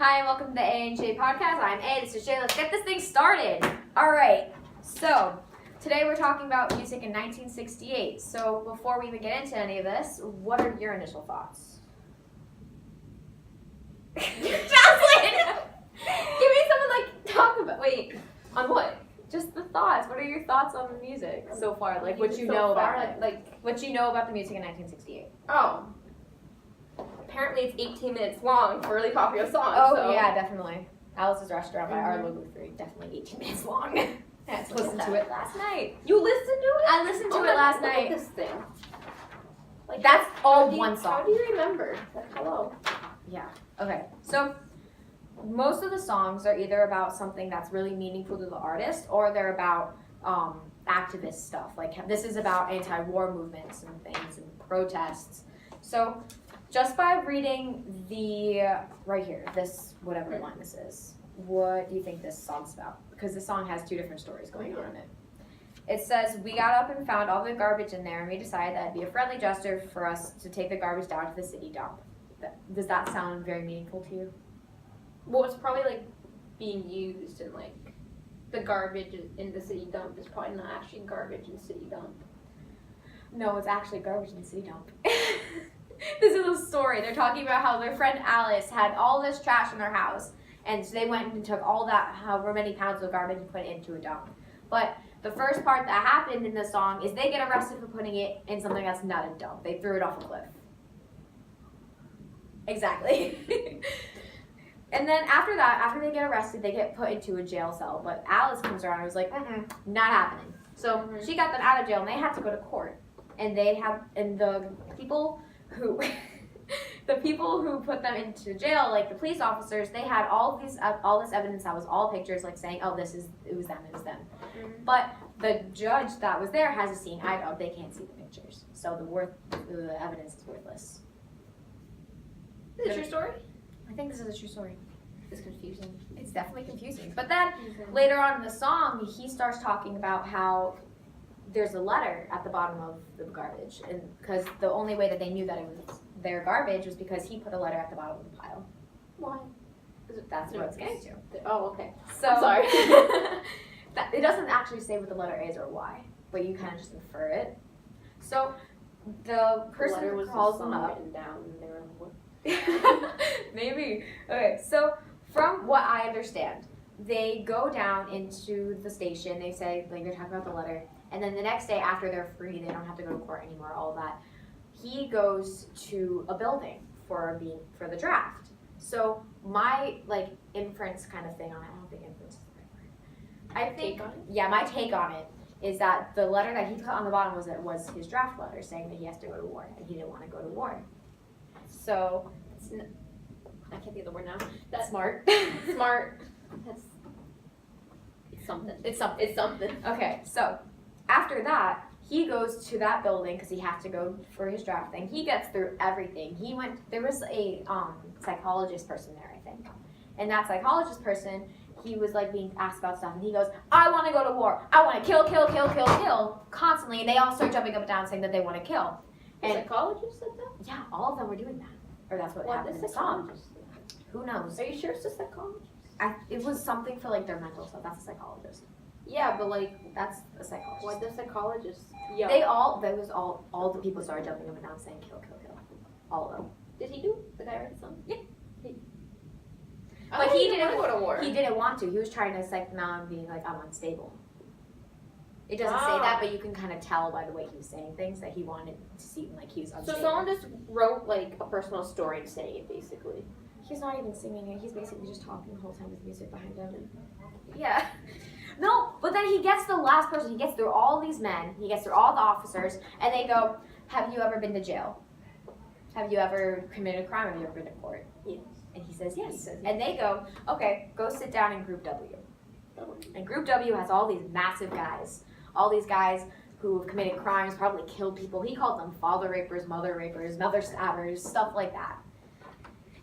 Hi, and welcome to the A&J podcast. I'm A, this is J. Let's get this thing started. All right, so today we're talking about music in 1968. So before we even get into any of this, what are your initial thoughts? Jocelyn! Give me something like talk about. Wait, on what? Just the thoughts. What are your thoughts on the music so far? Like what you know about it. Like What you know about the music in 1968. oh. Apparently it's 18 minutes long for a really popular song. Oh, so. yeah, definitely. Alice's Restaurant by Arlo Guthrie, definitely 18 minutes long. I had to listen to it last night. You listened to it? I listened to it last Look night. at this thing. Like That's all how do you- one song. How do you remember? Like, hello. Yeah. Okay. So most of the songs are either about something that's really meaningful to the artist, or they're about activist stuff. Like this is about anti-war movements and things and protests. So just by reading the right here, this whatever line this is, what do you think this song's about? Because this song has two different stories going on in it. It says, "We got up and found all the garbage in there, and we decided that it'd be a friendly gesture for us to take the garbage down to the city dump." Does that sound very meaningful to you? Well, it's probably like being used and like the garbage in the city dump is probably not actually garbage in city dump. No, it's actually garbage in the city dump. This is a story. They're talking about how their friend Alice had all this trash in their house, and so they went and took all that, however many pounds of garbage, and put it into a dump. But the first part that happened in the song is they get arrested for putting it in something that's not a dump. They threw it off a cliff. Exactly. And then after that, after they get arrested, they get put into a jail cell. But Alice comes around and was like, not happening. So she got them out of jail, and they had to go to court. And the people who put them into jail, like the police officers, they had all this evidence that was all pictures, like saying, oh, it was them. But the judge that was there hasn't seen either. They can't see the pictures, so the evidence is worthless. Is it a true story? I think this is a true story. It's confusing. It's definitely confusing. But then later on in the song, he starts talking about how there's a letter at the bottom of the garbage, and because the only way that they knew that it was their garbage was because he put a letter at the bottom of the pile. Why? That's what it's getting to. Oh, okay. So I'm sorry. It doesn't actually say what the letter is or why, but you kind of just infer it. So the person who calls them up. Written down and they were like, what? Maybe. Okay, so from what I understand, they go down into the station. They say, like, they're talking about the letter, and then the next day after they're free, they don't have to go to court anymore. All that. He goes to a building for the draft. So my inference kind of thing on it. I don't think inference is the right word. I think my take on it is that the letter that he put on the bottom was his draft letter saying that he has to go to war and he didn't want to go to war. So I can't think of the word now. that's smart. Smart. It's something. It's something. Okay, so after that, he goes to that building because he has to go for his draft thing. He gets through everything. There was a psychologist person there, I think. And that psychologist person, he was being asked about stuff, and he goes, I want to go to war. I want to kill constantly. And they all start jumping up and down saying that they want to kill. And psychologist said that? Yeah, all of them were doing that. Or that's what happened in the song. Who knows? Are you sure it's a psychologist? It was something for their mental stuff. That's a psychologist. Yeah, but that's a psychologist. What the psychologist? All the people started jumping up and down saying kill. All of them. Did he do it? The guy wrote the song? Yeah. But he didn't want to go to war. He didn't want to. He was trying to psych them out and being like, I'm unstable. It doesn't say that, but you can kind of tell by the way he was saying things that he wanted to seem like he was unstable. So someone just wrote a personal story and saying it basically. He's not even singing it. He's basically just talking the whole time with music behind him. Yeah. No, but then he gets the last person. He gets through all these men. He gets through all the officers, and they go, have you ever been to jail? Have you ever committed a crime? Have you ever been to court? Yes. And he says yes. And they go, okay, go sit down in Group W. And Group W has all these massive guys. All these guys who have committed crimes, probably killed people. He called them father rapers, mother stabbers, stuff like that.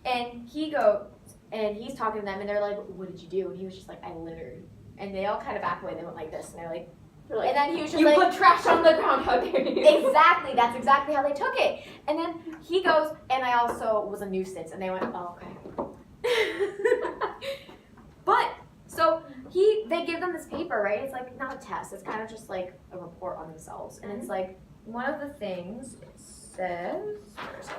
And he's talking to them, and they're like, what did you do? And he was just like, I littered. And they all kind of back away. They went like this, and they're like, and then he was just you put trash on the ground, how dare you? Exactly, that's exactly how they took it. And then he goes, and I also was a nuisance, and they went, oh, okay. on this paper, right? It's like not a test. It's kind of just like a report on themselves. And it's like one of the things it says. Where is it?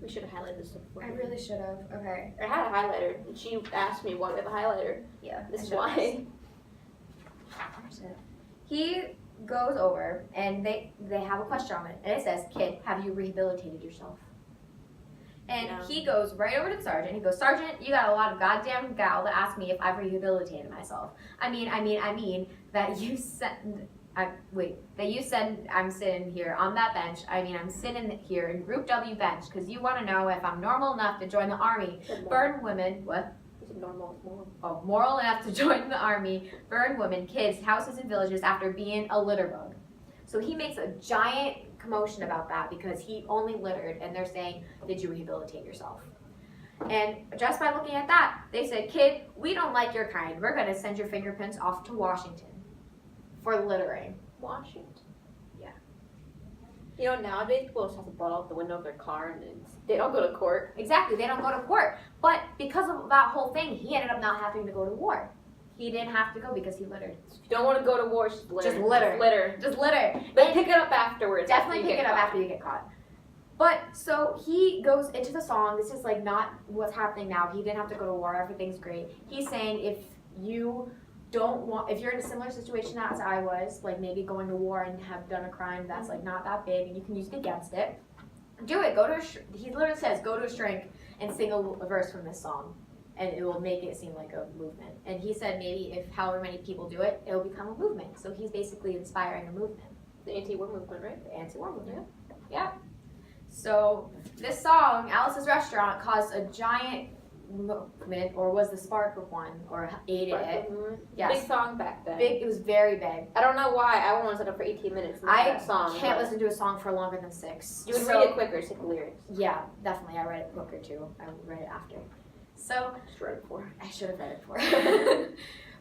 We should have highlighted this before. I really should have. Okay. I had a highlighter, and she asked me why with a highlighter. Yeah. This I is should've. why. Where's it? He goes over and they have a question on it, and it says, "Kid, have you rehabilitated yourself?" And No. he goes right over to the sergeant. He goes, "Sergeant, you got a lot of goddamn gal to ask me if I've rehabilitated myself. I mean that you said, that you said I'm sitting here on that bench. I mean, I'm sitting here in Group W bench because you want to know if I'm normal enough to join the army, burn women, what? Is it normal? Moral. Oh, moral enough to join the army, burn women, kids, houses, and villages after being a litter bug." So he makes a giant commotion about that because he only littered, and they're saying, "Did you rehabilitate yourself?" And just by looking at that, they said, "Kid, we don't like your kind. We're going to send your fingerprints off to Washington for littering." Washington. Yeah. You know, nowadays people just have to blow out the window of their car and they don't go to court. Exactly, they don't go to court. But because of that whole thing, he ended up not having to go to war. He didn't have to go because he littered. If you don't want to go to war, just litter. Just litter. Just litter. Just litter. But pick it up afterwards. Definitely after you pick get it up caught. after you get caught. But so he goes into the song. This is like not what's happening now. He didn't have to go to war. Everything's great. He's saying if you don't want, if you're in a similar situation as I was, like maybe going to war and have done a crime that's like not that big and you can use it against it, do it. Go to he literally says go to a shrink and sing a verse from this song, and it will make it seem like a movement. And he said maybe if however many people do it, it will become a movement. So he's basically inspiring a movement. The anti-war movement, right? The anti-war movement. Yeah. So this song, Alice's Restaurant, caused a giant movement, or was the spark of one, or aided it. Yes. Big song back then. Big. It was very big. I don't know why I want to set up for 18 minutes. And I that song. can't listen to a song for longer than 6. You would So- read it quicker, take the lyrics. Yeah, definitely. I read it quicker too. I read it after. So Just read it before. I should have read it before.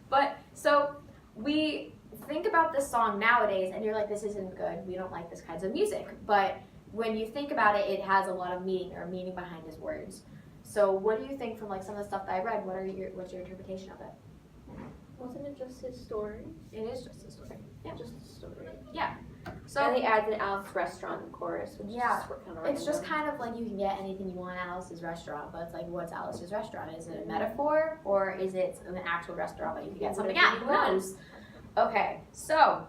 But so we think about this song nowadays, and you're like, this isn't good. We don't like this kinds of music. But when you think about it, it has a lot of meaning or meaning behind his words. So what do you think from like some of the stuff that I read? What's your interpretation of it? Wasn't it just his story? It is just a story. Yeah. Just his story. So And he adds an Alice restaurant in the chorus, which Yeah. is kind of it's just kind of like you can get anything you want at Alice's Restaurant, but it's like, what's Alice's Restaurant? Is it a metaphor, or is it an actual restaurant that you can get something at? Who knows? Okay, so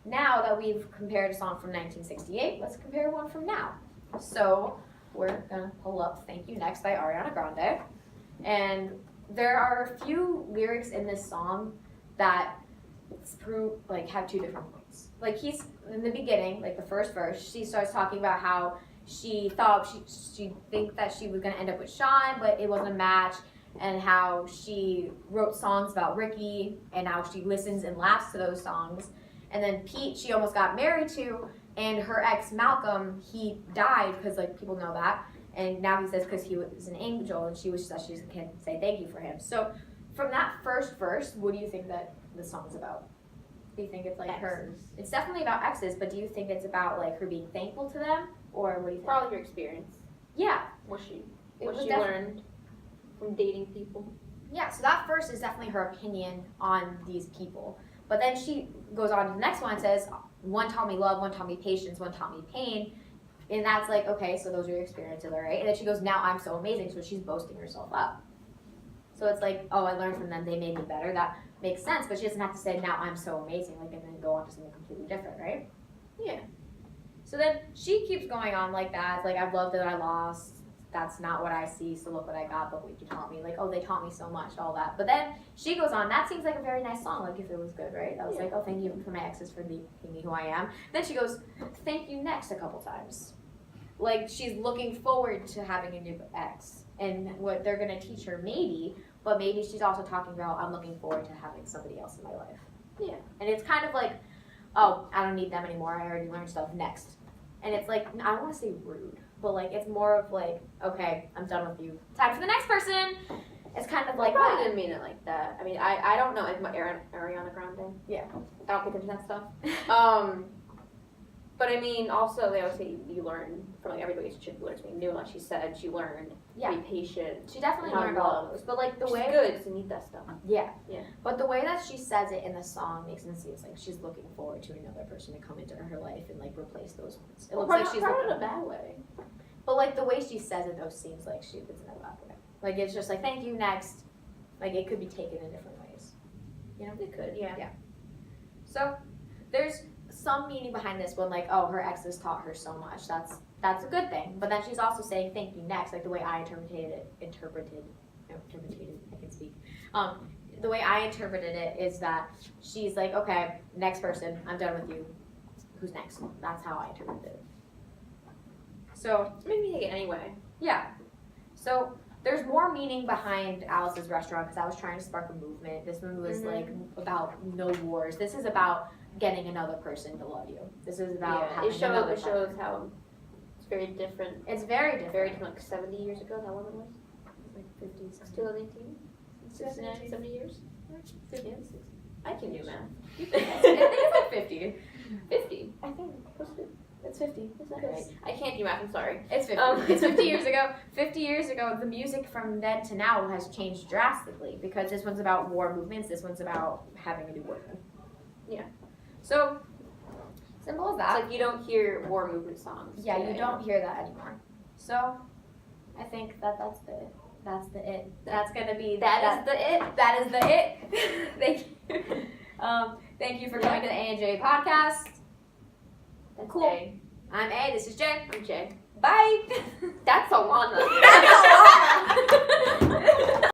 now that we've compared a song from 1968, let's compare one from now. So we're gonna pull up "Thank You Next" by Ariana Grande, and there are a few lyrics in this song that have two different points. Like he's in the beginning, like the first verse, she starts talking about how she thought she think that she was gonna end up with Sean, but it wasn't a match, and how she wrote songs about Ricky, and how she listens and laughs to those songs. And then Pete, she almost got married to, and her ex Malcolm, he died because like people know that, and now he says because he was an angel, and she wishes that she can say thank you for him. So from that first verse, what do you think that the song's about? Do you think it's like her? It's definitely about exes, but do you think it's about like her being thankful to them, or what do you think? Probably your experience. Yeah, What she it was learned from dating people. Yeah, so that first is definitely her opinion on these people. But then she goes on to the next one and says, one taught me love, one taught me patience, one taught me pain. And that's like, okay, so those are your experiences, all right? And then she goes, now I'm so amazing. So she's boasting herself up. So it's like, oh, I learned from them. They made me better. That makes sense. But she doesn't have to say, now I'm so amazing, like, and then go on to something completely different, right? Yeah. So then she keeps going on like that. It's like, I've loved that I lost. That's not what I see, so look what I got, look what you taught me. Like, oh, they taught me so much, all that. But then she goes on, that seems like a very nice song, like if it was good, right? That was like, oh, thank you for my exes for making me who I am. Then she goes, thank you next a couple times. Like, she's looking forward to having a new ex and what they're going to teach her maybe, but maybe she's also talking about, I'm looking forward to having somebody else in my life. Yeah. And it's kind of like, oh, I don't need them anymore, I already learned stuff, next. And it's like, I don't want to say rude, but like it's more of like, okay, I'm done with you. Time for the next person. It's kind of like I probably that. didn't mean it like that. I mean, I don't know as much Ariana Grande. Yeah. I don't get into that stuff. But I mean, also they always say you learn from like every relationship. You learn something new. Like she said, she learned Yeah. to be patient. She definitely How to learned all love. of those. But like the Which way is good to need that stuff. Yeah. Yeah. But the way that she says it in the song makes it seem like she's looking forward to another person to come into her life and like replace those ones. It looks like she's not looking in a bad way. But like the way she says it though seems like it's in a bad way. Like it's just like thank you, next. Like it could be taken in different ways. You know? It could, yeah. So there's some meaning behind this one, like, oh, her exes taught her so much. That's a good thing. But then she's also saying thank you next, like the way I interpreted, I can speak. The way I interpreted it is that she's like, okay, next person, I'm done with you. Who's next? That's how I interpreted it. So Maybe take it anyway. yeah. So there's more meaning behind Alice's restaurant because I was trying to spark a movement. This one was like about no wars. This is about getting another person to love you. This is about having it another shows how it's very different. It's very different. Very different, like 70 years ago. How long it was? Like 50s. It's 2018. 69, 70 years. 50. I can do math. I think it's like 50. 50. I think it's 50. Is that Okay. right? I can't do math. I'm sorry. It's 50. It's 50 years ago. 50 years ago, the music from then to now has changed drastically because this one's about war movements. This one's about having a new boyfriend. Yeah. So simple as It's that. like you don't hear war movement songs. Yeah, today. you don't hear that anymore. So I think that's the it. That's the it. That's gonna be That is the it. That is the it. Thank you. Thank you for coming to the A&J podcast. That's Cool. A. I'm A. This is Jen. I'm Jay. Bye. That's Alana. That's a lot.